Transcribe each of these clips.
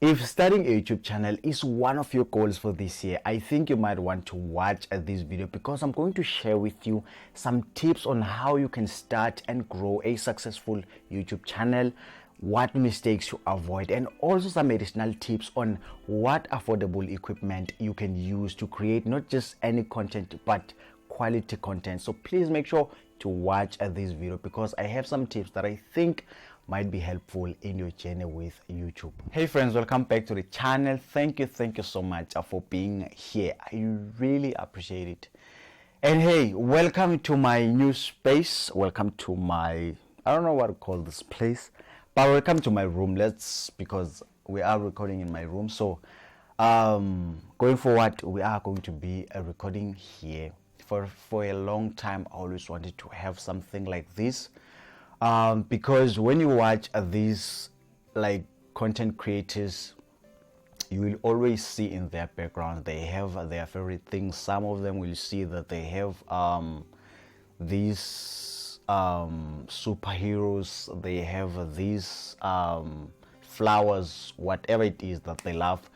If starting a YouTube channel is one of your goals for this year, I think you might want to watch this video because I'm going to share with you some tips on how you can start and grow a successful YouTube channel, what mistakes to avoid, and also some additional tips on what affordable equipment you can use to create not just any content but quality content. So please make sure to watch this video because I have some tips that I think might be helpful in your journey with YouTube. Hey friends, welcome back to the channel. Thank you so much for being here. I really appreciate it. And hey, welcome to my new space. Welcome to my, I don't know what to call this place, but welcome to my room. Because we are recording in my room. So going forward, we are going to be recording here. For a long time, I always wanted to have something like this. Because when you watch these like content creators, you will always see in their background they have their favorite things. Some of them will see that they have these superheroes, they have these flowers, whatever it is that they love.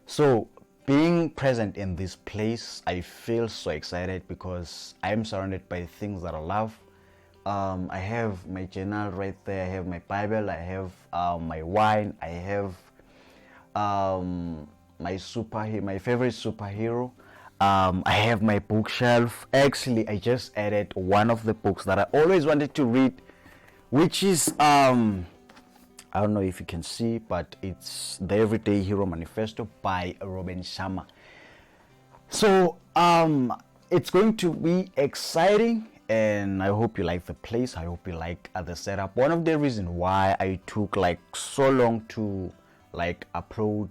So being present in this place, I feel so excited because I am surrounded by things that I love. I have my journal right there, I have my Bible, I have my wine, I have my favorite superhero, I have my bookshelf. Actually, I just added one of the books that I always wanted to read, which is I don't know if you can see, but it's The Everyday Hero Manifesto by Robin Sharma. So it's going to be exciting, and I hope you like the place. I hope you like the setup. One of the reasons why I took like so long to like upload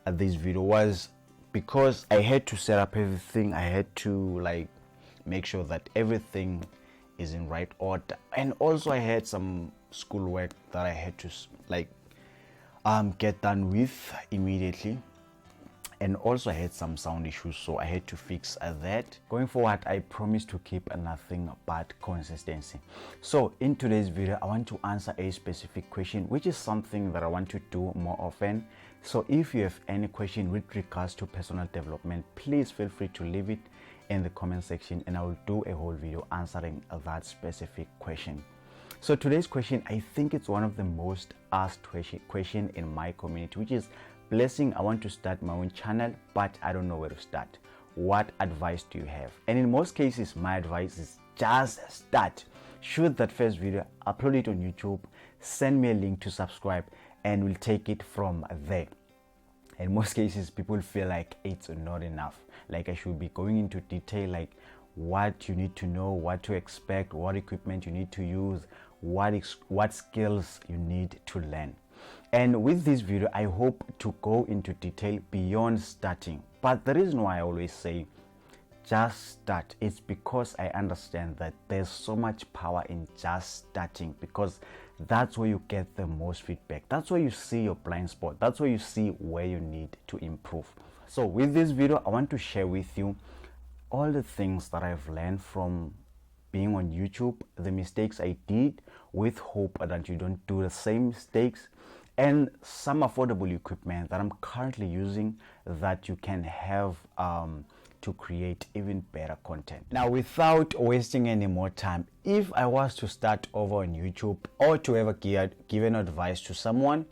this video was because I had to set up everything. I had to like make sure that everything is in right order, and also I had some schoolwork that I had to like get done with immediately. And also I had some sound issues, so I had to fix that. Going forward, I promise to keep nothing but consistency. So in today's video, I want to answer a specific question, which is something that I want to do more often. So if you have any question with regards to personal development, please feel free to leave it in the comment section and I will do a whole video answering that specific question. So today's question, I think it's one of the most asked question in my community, which is, Blessing, I want to start my own channel, but I don't know where to start. What advice do you have? And in most cases, my advice is just start. Shoot that first video, upload it on YouTube, send me a link to subscribe, and we'll take it from there. In most cases, people feel like it's not enough. Like I should be going into detail, like what you need to know, what to expect, what equipment you need to use, what skills you need to learn. And with this video, I hope to go into detail beyond starting. But the reason why I always say just start is because I understand that there's so much power in just starting, because that's where you get the most feedback. That's where you see your blind spot. That's where you see where you need to improve. So with this video, I want to share with you all the things that I've learned from being on YouTube, the mistakes I did, with hope that you don't do the same mistakes, and some affordable equipment that I'm currently using that you can have to create even better content. Now, without wasting any more time, if I was to start over on YouTube or to ever give an advice to someone,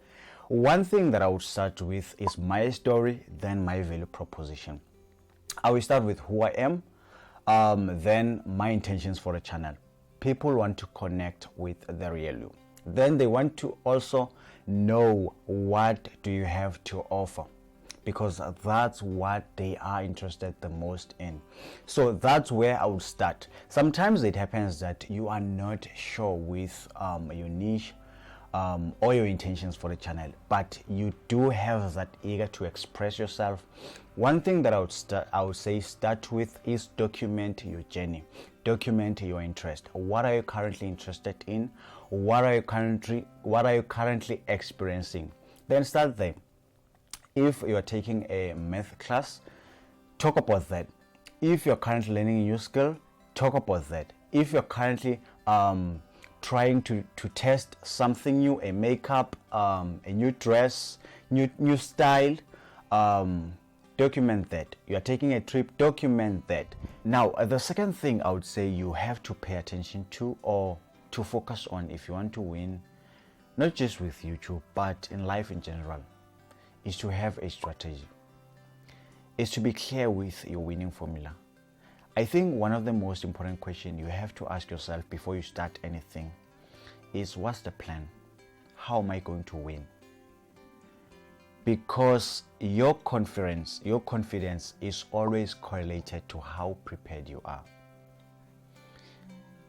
one thing that I would start with is my story, then my value proposition. I will start with who I am, then my intentions for the channel. People want to connect with the real you. Then they want to also know what do you have to offer, because that's what they are interested the most in. So that's where I would start. Sometimes it happens that you are not sure with your niche or your intentions for the channel, but you do have that eager to express yourself. One thing that I would say start with is document your journey, document your interest. What are you currently interested in? What are you currently experiencing? Then start there. If you are taking a math class, talk about that. If you're currently learning a new skill, talk about that. If you're currently trying to test something new, a makeup, a new dress, new style, document that. You are taking a trip, document that. Now the second thing I would say you have to pay attention to, or to focus on if you want to win, not just with YouTube but in life in general, is to have a strategy, is to be clear with your winning formula. I think one of the most important questions you have to ask yourself before you start anything is, what's the plan? How am I going to win? Because your confidence is always correlated to how prepared you are.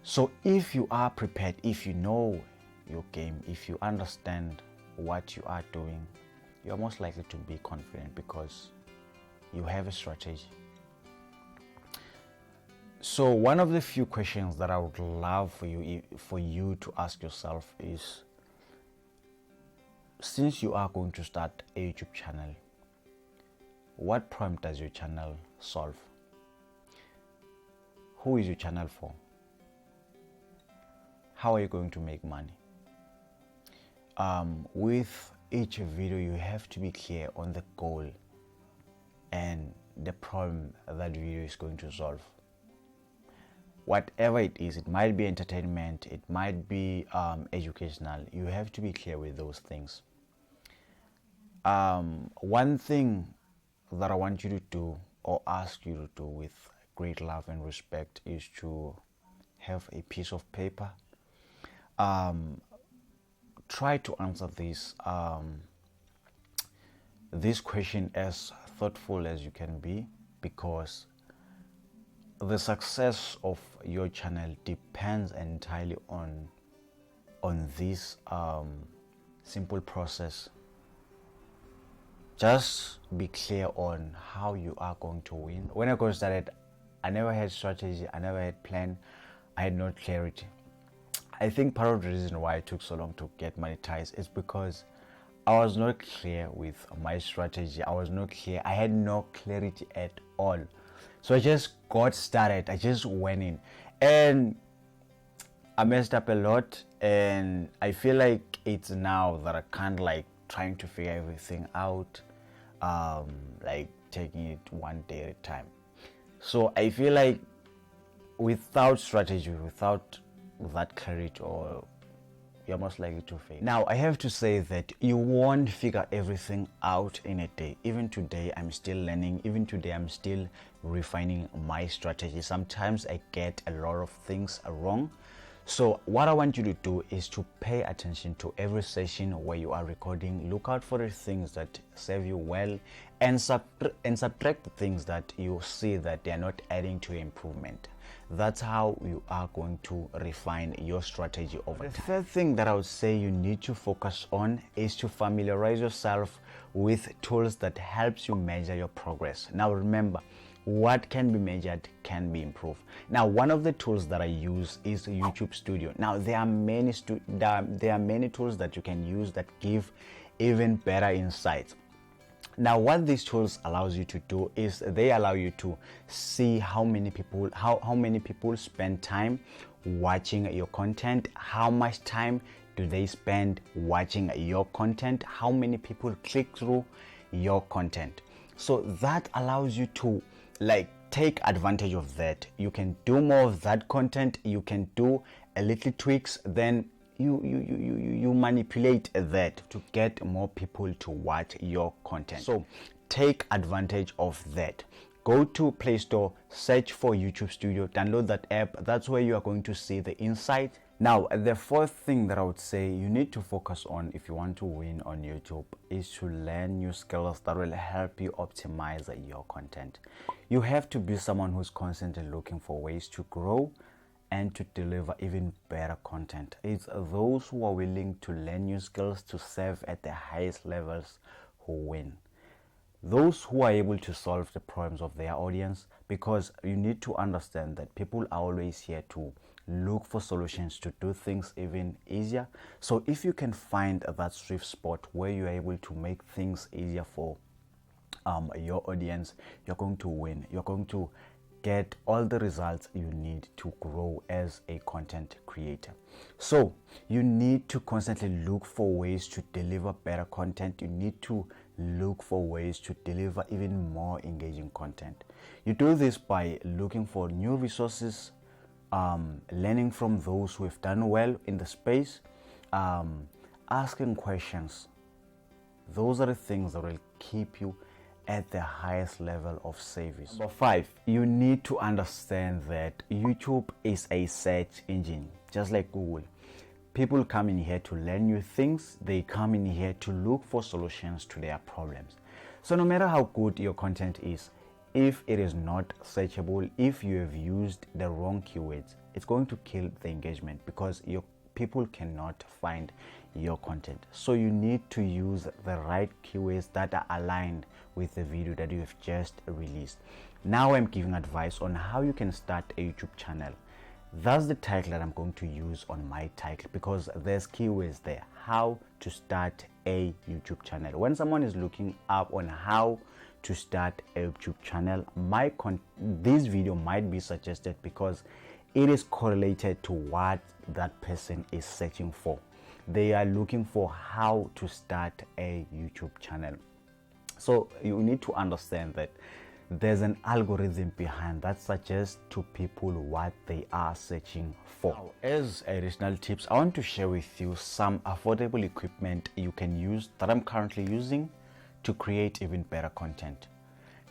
So if you are prepared, if you know your game, if you understand what you are doing, you are most likely to be confident because you have a strategy. So one of the few questions that I would love for you to ask yourself is, since you are going to start a YouTube channel, what problem does your channel solve? Who is your channel for? How are you going to make money? With each video, you have to be clear on the goal and the problem that video is going to solve. Whatever it is, it might be entertainment, it might be educational. You have to be clear with those things. One thing that I want you to do, or ask you to do with great love and respect, is to have a piece of paper. Try to answer this question as thoughtful as you can be, because the success of your channel depends entirely on this simple process. Just be clear on how you are going to win. When I got started, I never had strategy, I never had plan, I had no clarity. I think part of the reason why it took so long to get monetized is because I was not clear with my strategy. I was not clear. I had no clarity at all. So I just got started. I just went in, and I messed up a lot, and I feel like it's now that I can't trying to figure everything out, like taking it one day at a time. So I feel like without strategy, without that clarity, or you're most likely to fail. Now I have to say that you won't figure everything out in a day. Even today I'm still learning. Even today I'm still refining my strategy. Sometimes I get a lot of things wrong. So what I want you to do is to pay attention to every session where you are recording. Look out for the things that serve you well, and subtract the things that you see that they are not adding to your improvement. That's how you are going to refine your strategy over time. The third thing that I would say you need to focus on is to familiarize yourself with tools that helps you measure your progress. Now remember, what can be measured can be improved. Now one of the tools that I use is YouTube Studio. Now there are many tools that you can use that give even better insights. Now what these tools allows you to do is they allow you to see how many people spend time watching your content, how much time do they spend watching your content, how many people click through your content. So that allows you to take advantage of that. You can do more of that content, you can do a little tweaks, then you manipulate that to get more people to watch your content. So take advantage of that. Go to Play Store, search for YouTube Studio, download that app. That's where you are going to see the insight. Now the fourth thing that I would say you need to focus on if you want to win on YouTube is to learn new skills that will help you optimize your content. You have to be someone who's constantly looking for ways to grow and to deliver even better content. It's those who are willing to learn new skills to serve at the highest levels who win. Those who are able to solve the problems of their audience, because you need to understand that people are always here to look for solutions to do things even easier. So if you can find that sweet spot where you're able to make things easier for your audience, you're going to win. You're going to get all the results you need to grow as a content creator. So you need to constantly look for ways to deliver better content. You need to look for ways to deliver even more engaging content. You do this by looking for new resources, learning from those who have done well in the space, asking questions. Those are the things that will keep you at the highest level of service. Number 5, you need to understand that YouTube is a search engine, just like Google. People come in here to learn new things. They come in here to look for solutions to their problems. So no matter how good your content is, if it is not searchable, if you have used the wrong keywords, it's going to kill the engagement because your people cannot find your content. So you need to use the right keywords that are aligned with the video that you have just released. Now I'm giving advice on how you can start a YouTube channel. That's the title that I'm going to use on my title because there's keywords there. How to start a YouTube channel. When someone is looking up on how to start a YouTube channel, this video might be suggested because it is correlated to what that person is searching for. They are looking for how to start a YouTube channel. So you need to understand that there's an algorithm behind that suggests to people what they are searching for. Now, as additional tips, I want to share with you some affordable equipment you can use that I'm currently using to create even better content.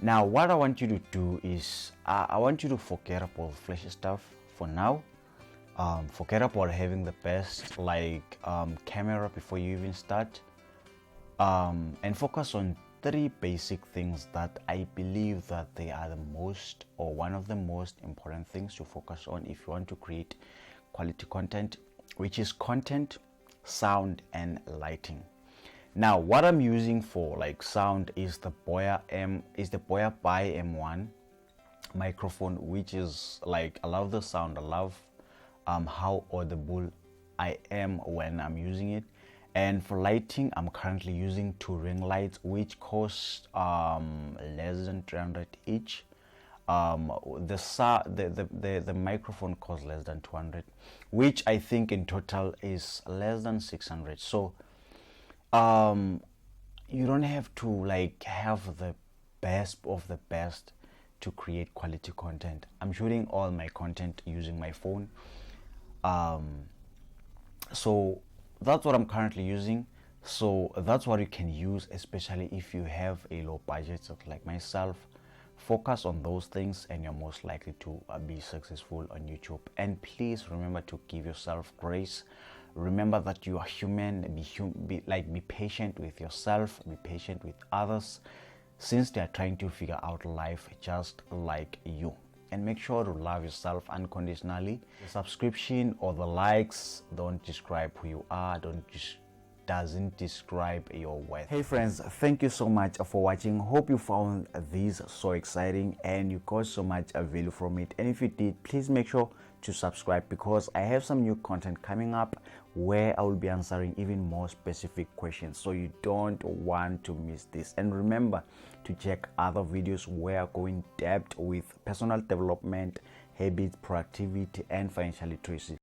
Now, what I want you to do is I want you to forget about flashy stuff for now. Forget about having the best camera before you even start, and focus on 3 basic things that I believe that they are the most, or one of the most important things to focus on if you want to create quality content, which is content, sound, and lighting. Now, what I'm using for sound is the Boya M1 microphone, which is I love the sound. I love how audible I am when I'm using it. And for lighting, I'm currently using 2 ring lights, which cost less than 300 each. The microphone costs less than 200, which I think in total is less than 600. So you don't have to have the best of the best to create quality content. I'm shooting all my content using my phone, so that's what I'm currently using. So that's what you can use, especially if you have a low budget like myself. Focus on those things and you're most likely to be successful on YouTube. And please remember to give yourself grace. Remember that you are human. Be patient with yourself, be patient with others, since they are trying to figure out life just like you. And make sure to love yourself unconditionally. The subscription or the likes don't describe who you are, doesn't describe your worth. Hey friends, thank you so much for watching. Hope you found this so exciting and you got so much value from it. And if you did, please make sure to subscribe because I have some new content coming up where I will be answering even more specific questions. So you don't want to miss this. And remember to check other videos where I go in depth with personal development, habits, productivity, and financial literacy.